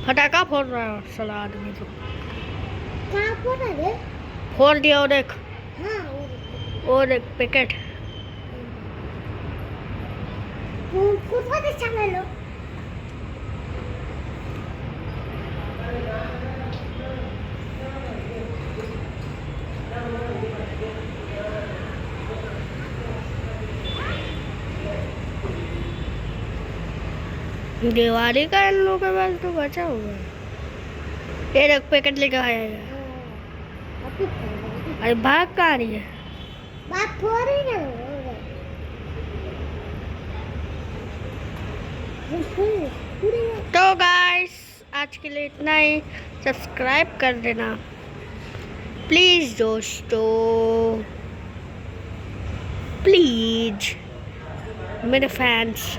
फटाका फोड़ रहा है साला आदमी तो। कहाँ फोड़ रहा है? फोड़ दिया और एक हाँ और एक पैकेट। कुत्ता के सामने लो। दिवाली का इन लोगों के पास तो बचा हुआ है। ये एक पैकेट लेकर आएगा। अरे भाग कहाँ रही है? बात थोड़ी ना तो गाइस आज के लिए इतना ही। सब्सक्राइब कर देना प्लीज दोस्तों, प्लीज मेरे फैंस।